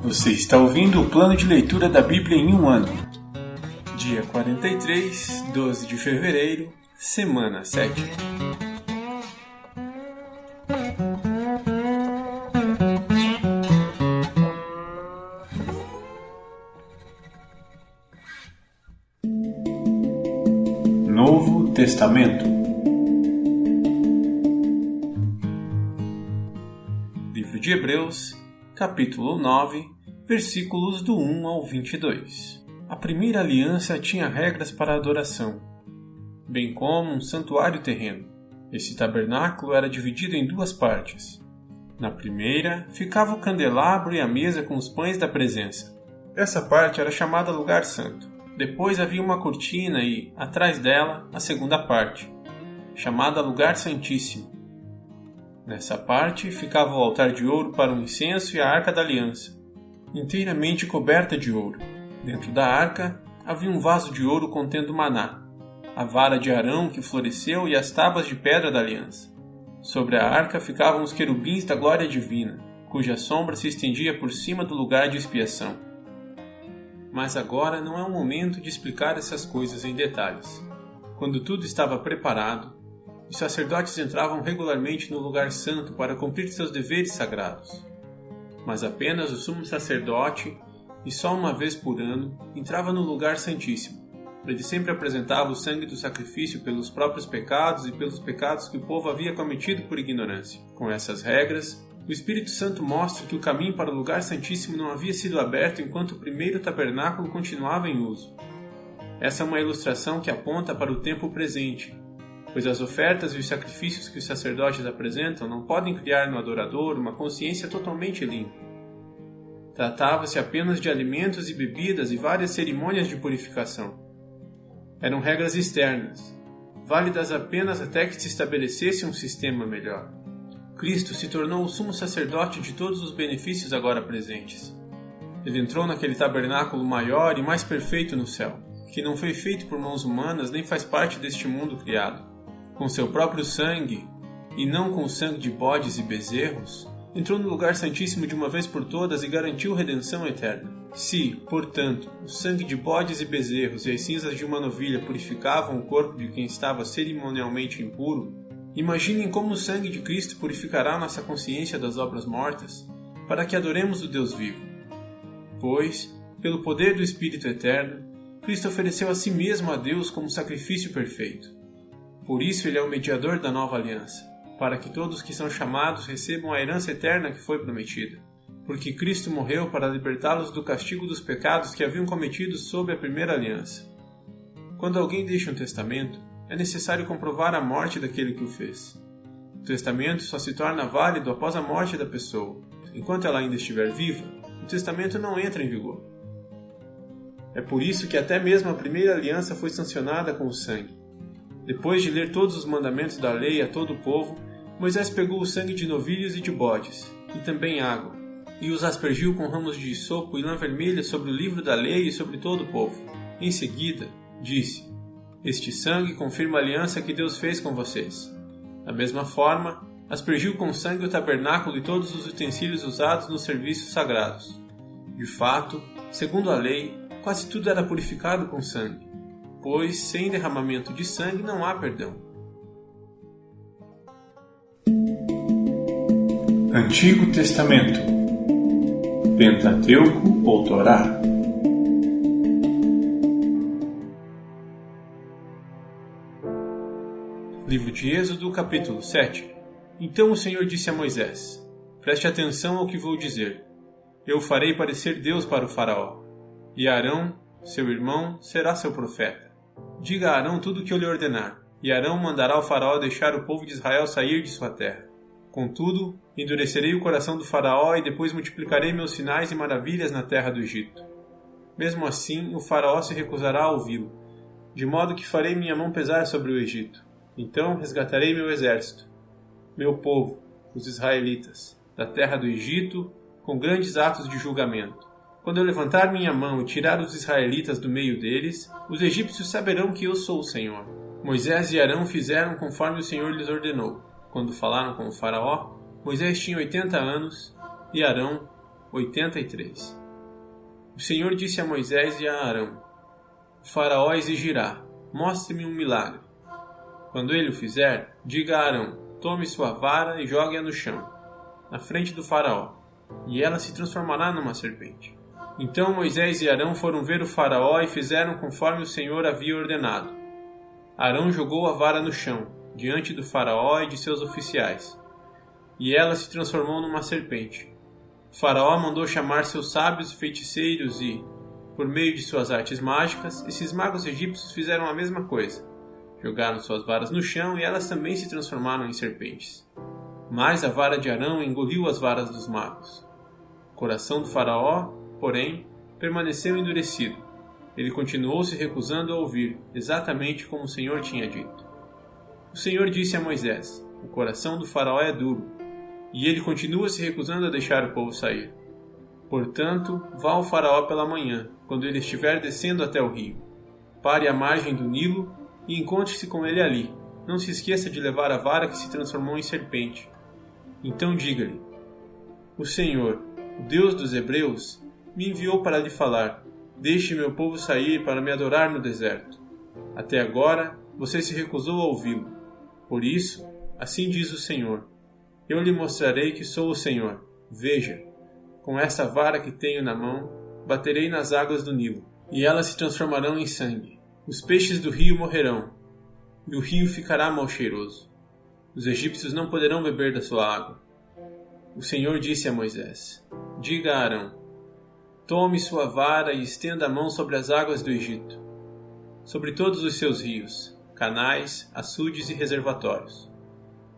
Você está ouvindo o plano de leitura da Bíblia em um ano. Dia 43, 12 de fevereiro, semana 7. Novo Testamento. Livro de Hebreus, capítulo 9, versículos do 1 ao 22. A primeira aliança tinha regras para a adoração, bem como um santuário terreno. Esse tabernáculo era dividido em duas partes. Na primeira, ficava o candelabro e a mesa com os pães da presença. Essa parte era chamada Lugar Santo. Depois havia uma cortina e, atrás dela, a segunda parte, chamada Lugar Santíssimo. Nessa parte ficava o altar de ouro para o incenso e a arca da aliança, inteiramente coberta de ouro. Dentro da arca havia um vaso de ouro contendo maná, a vara de Arão que floresceu e as tábuas de pedra da aliança. Sobre a arca ficavam os querubins da glória divina, cuja sombra se estendia por cima do lugar de expiação. Mas agora não é o momento de explicar essas coisas em detalhes. Quando tudo estava preparado, os sacerdotes entravam regularmente no lugar santo para cumprir seus deveres sagrados. Mas apenas o sumo sacerdote, e só uma vez por ano, entrava no lugar santíssimo. Ele sempre apresentava o sangue do sacrifício pelos próprios pecados e pelos pecados que o povo havia cometido por ignorância. Com essas regras, o Espírito Santo mostra que o caminho para o lugar santíssimo não havia sido aberto enquanto o primeiro tabernáculo continuava em uso. Essa é uma ilustração que aponta para o tempo presente, pois as ofertas e os sacrifícios que os sacerdotes apresentam não podem criar no adorador uma consciência totalmente limpa. Tratava-se apenas de alimentos e bebidas e várias cerimônias de purificação. Eram regras externas, válidas apenas até que se estabelecesse um sistema melhor. Cristo se tornou o sumo sacerdote de todos os benefícios agora presentes. Ele entrou naquele tabernáculo maior e mais perfeito no céu, que não foi feito por mãos humanas nem faz parte deste mundo criado. Com seu próprio sangue, e não com o sangue de bodes e bezerros, entrou no lugar santíssimo de uma vez por todas e garantiu redenção eterna. Se, portanto, o sangue de bodes e bezerros e as cinzas de uma novilha purificavam o corpo de quem estava cerimonialmente impuro, imaginem como o sangue de Cristo purificará nossa consciência das obras mortas, para que adoremos o Deus vivo. Pois, pelo poder do Espírito Eterno, Cristo ofereceu a si mesmo a Deus como sacrifício perfeito. Por isso ele é o mediador da nova aliança, para que todos que são chamados recebam a herança eterna que foi prometida. Porque Cristo morreu para libertá-los do castigo dos pecados que haviam cometido sob a primeira aliança. Quando alguém deixa um testamento, é necessário comprovar a morte daquele que o fez. O testamento só se torna válido após a morte da pessoa. Enquanto ela ainda estiver viva, o testamento não entra em vigor. É por isso que até mesmo a primeira aliança foi sancionada com o sangue. Depois de ler todos os mandamentos da lei a todo o povo, Moisés pegou o sangue de novilhos e de bodes, e também água, e os aspergiu com ramos de hisopo e lã vermelha sobre o livro da lei e sobre todo o povo. Em seguida, disse: Este sangue confirma a aliança que Deus fez com vocês. Da mesma forma, aspergiu com sangue o tabernáculo e todos os utensílios usados nos serviços sagrados. De fato, segundo a lei, quase tudo era purificado com sangue, pois sem derramamento de sangue não há perdão. Antigo Testamento, Pentateuco ou Torá. Livro de Êxodo, capítulo 7. Então o Senhor disse a Moisés: Preste atenção ao que vou dizer. Eu o farei parecer Deus para o faraó, e Arão, seu irmão, será seu profeta. Diga a Arão tudo o que eu lhe ordenar, e Arão mandará ao faraó deixar o povo de Israel sair de sua terra. Contudo, endurecerei o coração do faraó e depois multiplicarei meus sinais e maravilhas na terra do Egito. Mesmo assim, o faraó se recusará a ouvi-lo, de modo que farei minha mão pesar sobre o Egito. Então resgatarei meu exército, meu povo, os israelitas, da terra do Egito, com grandes atos de julgamento. Quando eu levantar minha mão e tirar os israelitas do meio deles, os egípcios saberão que eu sou o Senhor. Moisés e Arão fizeram conforme o Senhor lhes ordenou. Quando falaram com o faraó, Moisés tinha 80 anos e Arão 83. O Senhor disse a Moisés e a Arão: O faraó exigirá: mostre-me um milagre. Quando ele o fizer, diga a Arão: tome sua vara e jogue-a no chão, na frente do faraó, e ela se transformará numa serpente. Então Moisés e Arão foram ver o faraó e fizeram conforme o Senhor havia ordenado. Arão jogou a vara no chão, diante do faraó e de seus oficiais, e ela se transformou numa serpente. O faraó mandou chamar seus sábios e feiticeiros e, por meio de suas artes mágicas, esses magos egípcios fizeram a mesma coisa. Jogaram suas varas no chão e elas também se transformaram em serpentes. Mas a vara de Arão engoliu as varas dos magos. O coração do faraó, porém, permaneceu endurecido. Ele continuou se recusando a ouvir, exatamente como o Senhor tinha dito. O Senhor disse a Moisés: o coração do faraó é duro, e ele continua se recusando a deixar o povo sair. Portanto, vá ao faraó pela manhã, quando ele estiver descendo até o rio. Pare à margem do Nilo e encontre-se com ele ali. Não se esqueça de levar a vara que se transformou em serpente. Então diga-lhe: o Senhor, o Deus dos Hebreus, me enviou para lhe falar: deixe meu povo sair para me adorar no deserto. Até agora, você se recusou a ouvi-lo. Por isso, assim diz o Senhor: eu lhe mostrarei que sou o Senhor. Veja, com esta vara que tenho na mão, baterei nas águas do Nilo, e elas se transformarão em sangue. Os peixes do rio morrerão, e o rio ficará mal cheiroso. Os egípcios não poderão beber da sua água. O Senhor disse a Moisés: diga a Arão: tome sua vara e estenda a mão sobre as águas do Egito, sobre todos os seus rios, canais, açudes e reservatórios.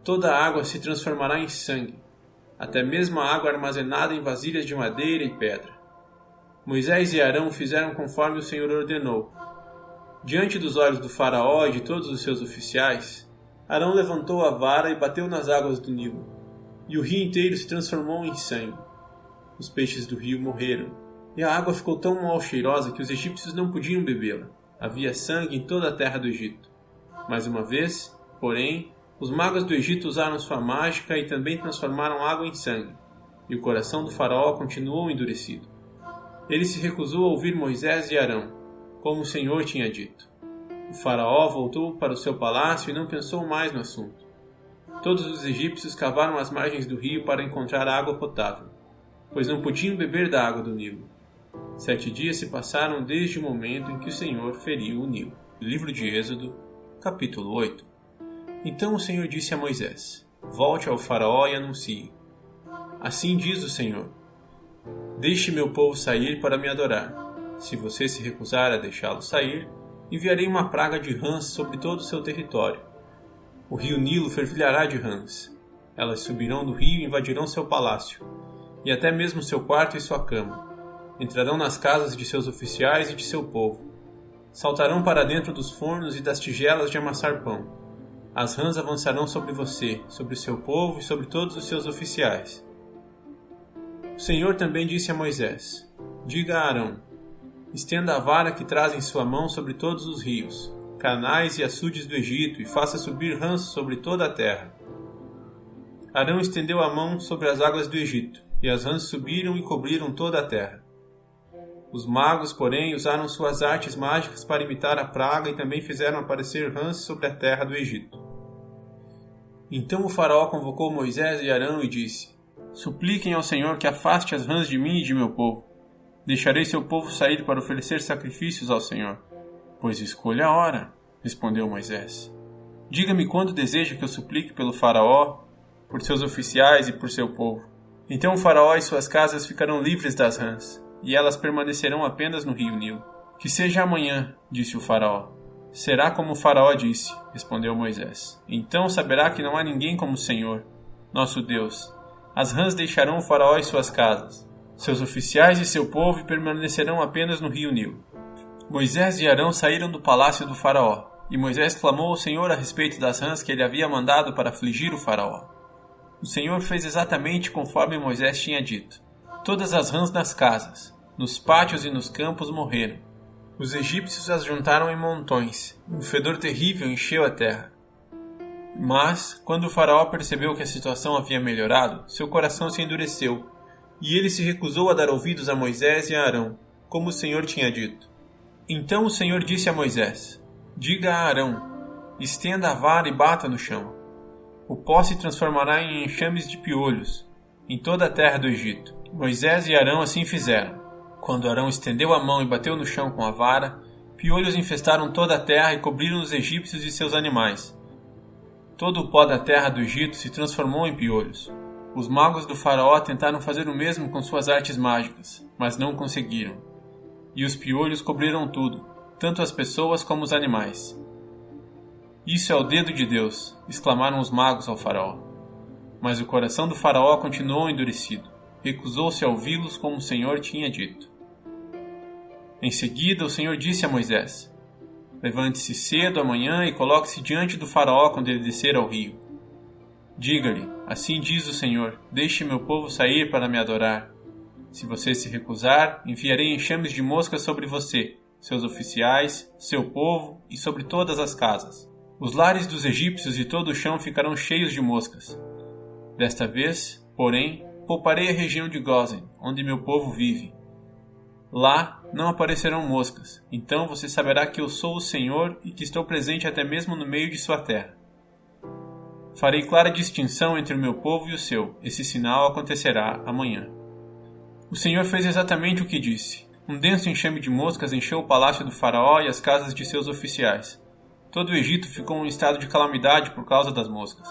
Toda a água se transformará em sangue, até mesmo a água armazenada em vasilhas de madeira e pedra. Moisés e Arão fizeram conforme o Senhor ordenou. Diante dos olhos do faraó e de todos os seus oficiais, Arão levantou a vara e bateu nas águas do Nilo, e o rio inteiro se transformou em sangue. Os peixes do rio morreram, e a água ficou tão mal cheirosa que os egípcios não podiam bebê-la. Havia sangue em toda a terra do Egito. Mais uma vez, porém, os magos do Egito usaram sua mágica e também transformaram água em sangue, e o coração do faraó continuou endurecido. Ele se recusou a ouvir Moisés e Arão, como o Senhor tinha dito. O faraó voltou para o seu palácio e não pensou mais no assunto. Todos os egípcios cavaram as margens do rio para encontrar água potável, pois não podiam beber da água do Nilo. 7 dias se passaram desde o momento em que o Senhor feriu o Nilo. Livro de Êxodo, capítulo 8. Então o Senhor disse a Moisés: volte ao faraó e anuncie: assim diz o Senhor: deixe meu povo sair para me adorar. Se você se recusar a deixá-lo sair, enviarei uma praga de rãs sobre todo o seu território. O rio Nilo fervilhará de rãs. Elas subirão do rio e invadirão seu palácio, e até mesmo seu quarto e sua cama. Entrarão nas casas de seus oficiais e de seu povo. Saltarão para dentro dos fornos e das tigelas de amassar pão. As rãs avançarão sobre você, sobre seu povo e sobre todos os seus oficiais. O Senhor também disse a Moisés: diga a Arão: estenda a vara que traz em sua mão sobre todos os rios, canais e açudes do Egito, e faça subir rãs sobre toda a terra. Arão estendeu a mão sobre as águas do Egito, e as rãs subiram e cobriram toda a terra. Os magos, porém, usaram suas artes mágicas para imitar a praga e também fizeram aparecer rãs sobre a terra do Egito. Então o faraó convocou Moisés e Arão e disse: supliquem ao Senhor que afaste as rãs de mim e de meu povo. Deixarei seu povo sair para oferecer sacrifícios ao Senhor. Pois escolha a hora, respondeu Moisés. Diga-me quando deseja que eu suplique pelo faraó, por seus oficiais e por seu povo. Então o faraó e suas casas ficarão livres das rãs, e elas permanecerão apenas no rio Nilo. Que seja amanhã, disse o faraó. Será como o faraó disse, respondeu Moisés. Então saberá que não há ninguém como o Senhor, nosso Deus. As rãs deixarão o faraó e suas casas, seus oficiais e seu povo, e permanecerão apenas no rio Nilo. Moisés e Arão saíram do palácio do faraó, e Moisés clamou ao Senhor a respeito das rãs que ele havia mandado para afligir o faraó. O Senhor fez exatamente conforme Moisés tinha dito. Todas as rãs nas casas, nos pátios e nos campos morreram. Os egípcios as juntaram em montões. Um fedor terrível encheu a terra. Mas, quando o faraó percebeu que a situação havia melhorado, seu coração se endureceu, e ele se recusou a dar ouvidos a Moisés e a Arão. como o Senhor tinha dito. Então o Senhor disse a Moisés: Diga a Arão: estenda a vara e bata no chão. O pó se transformará em enxames de piolhos em toda a terra do Egito. Moisés e Arão assim fizeram. Quando Arão estendeu a mão e bateu no chão com a vara, piolhos infestaram toda a terra e cobriram os egípcios e seus animais. Todo o pó da terra do Egito se transformou em piolhos. Os magos do faraó tentaram fazer o mesmo com suas artes mágicas, mas não conseguiram. E os piolhos cobriram tudo, tanto as pessoas como os animais. Isso é o dedo de Deus, exclamaram os magos ao faraó. Mas o coração do faraó continuou endurecido. Recusou-se a ouvi-los como o Senhor tinha dito. Em seguida, o Senhor disse a Moisés: Levante-se cedo amanhã e coloque-se diante do faraó quando ele descer ao rio. Diga-lhe: assim diz o Senhor, deixe meu povo sair para me adorar. Se você se recusar, enviarei enxames de moscas sobre você, seus oficiais, seu povo e sobre todas as casas. Os lares dos egípcios e todo o chão ficarão cheios de moscas. Desta vez, porém, pouparei a região de Gósen, onde meu povo vive. Lá não aparecerão moscas, então você saberá que eu sou o Senhor e que estou presente até mesmo no meio de sua terra. Farei clara distinção entre o meu povo e o seu. Esse sinal acontecerá amanhã. O Senhor fez exatamente o que disse. Um denso enxame de moscas encheu o palácio do faraó e as casas de seus oficiais. Todo o Egito ficou em estado de calamidade por causa das moscas.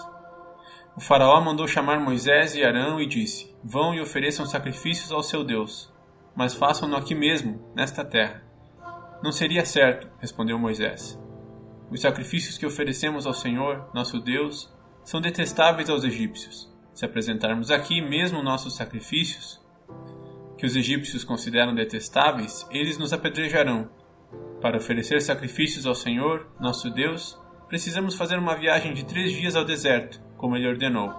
O faraó mandou chamar Moisés e Arão e disse: Vão e ofereçam sacrifícios ao seu Deus, mas façam-no aqui mesmo, nesta terra. Não seria certo, respondeu Moisés. Os sacrifícios que oferecemos ao Senhor, nosso Deus, são detestáveis aos egípcios. Se apresentarmos aqui mesmo nossos sacrifícios, que os egípcios consideram detestáveis, eles nos apedrejarão. Para oferecer sacrifícios ao Senhor, nosso Deus, precisamos fazer uma viagem de 3 dias ao deserto, como ele ordenou.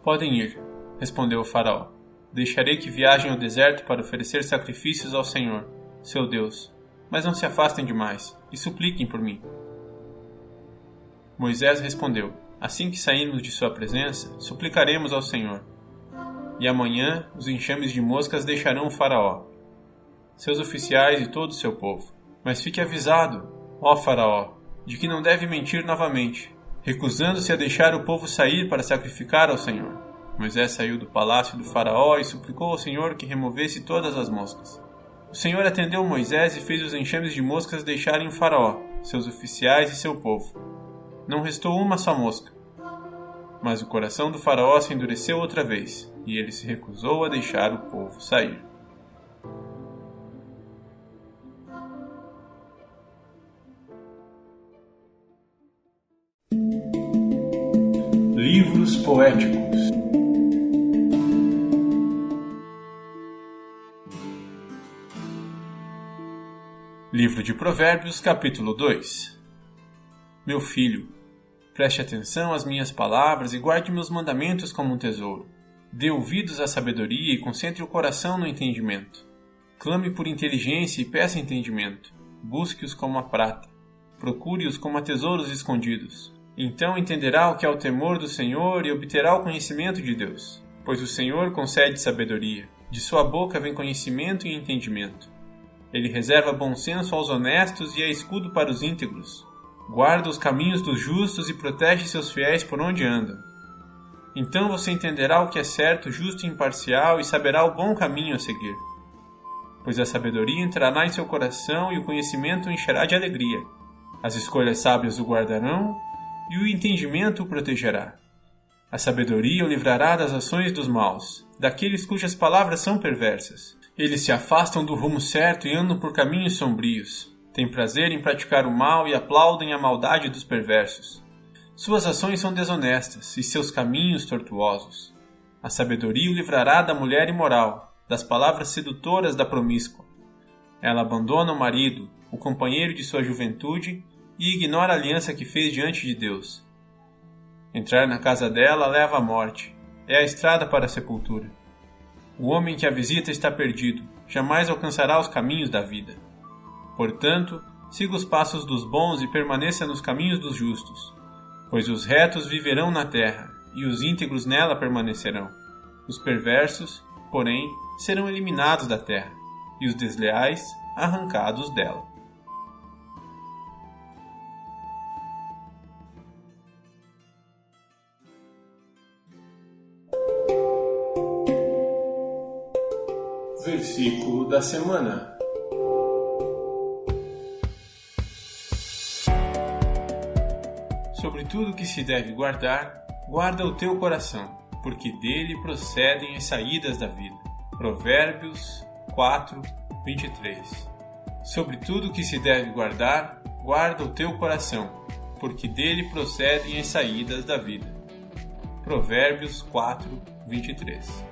Podem ir, respondeu o faraó. Deixarei que viajem ao deserto para oferecer sacrifícios ao Senhor, seu Deus, mas não se afastem demais e supliquem por mim. Moisés respondeu: assim que sairmos de sua presença, suplicaremos ao Senhor. E amanhã os enxames de moscas deixarão o faraó, seus oficiais e todo o seu povo. Mas fique avisado, ó faraó, de que não deve mentir novamente, recusando-se a deixar o povo sair para sacrificar ao Senhor. Moisés saiu do palácio do faraó e suplicou ao Senhor que removesse todas as moscas. O Senhor atendeu Moisés e fez os enxames de moscas deixarem o faraó, seus oficiais e seu povo. Não restou uma só mosca. Mas o coração do faraó se endureceu outra vez, e ele se recusou a deixar o povo sair. Livros poéticos. Livro de Provérbios, capítulo 2. Meu filho, preste atenção às minhas palavras e guarde meus mandamentos como um tesouro. Dê ouvidos à sabedoria e concentre o coração no entendimento. Clame por inteligência e peça entendimento. Busque-os como a prata. Procure-os como a tesouros escondidos. Então entenderá o que é o temor do Senhor e obterá o conhecimento de Deus. Pois o Senhor concede sabedoria. De sua boca vem conhecimento e entendimento. Ele reserva bom senso aos honestos e é escudo para os íntegros. Guarda os caminhos dos justos e protege seus fiéis por onde andam. Então você entenderá o que é certo, justo e imparcial e saberá o bom caminho a seguir. Pois a sabedoria entrará em seu coração e o conhecimento o encherá de alegria. As escolhas sábias o guardarão e o entendimento o protegerá. A sabedoria o livrará das ações dos maus, daqueles cujas palavras são perversas. Eles se afastam do rumo certo e andam por caminhos sombrios. Têm prazer em praticar o mal e aplaudem a maldade dos perversos. Suas ações são desonestas e seus caminhos tortuosos. A sabedoria o livrará da mulher imoral, das palavras sedutoras da promíscua. Ela abandona o marido, o companheiro de sua juventude, e ignora a aliança que fez diante de Deus. Entrar na casa dela leva à morte. É a estrada para a sepultura. O homem que a visita está perdido, jamais alcançará os caminhos da vida. Portanto, siga os passos dos bons e permaneça nos caminhos dos justos, pois os retos viverão na terra, e os íntegros nela permanecerão. Os perversos, porém, serão eliminados da terra, e os desleais arrancados dela. Versículo da semana. Sobre tudo que se deve guardar, guarda o teu coração, porque dele procedem as saídas da vida. Provérbios 4, 23. Sobre tudo que se deve guardar, guarda o teu coração, porque dele procedem as saídas da vida. Provérbios 4, 23.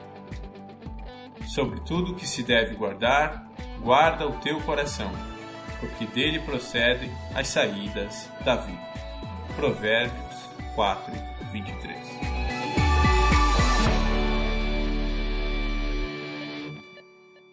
Sobre tudo que se deve guardar, guarda o teu coração, porque dele procedem as saídas da vida. Provérbios 4, 23.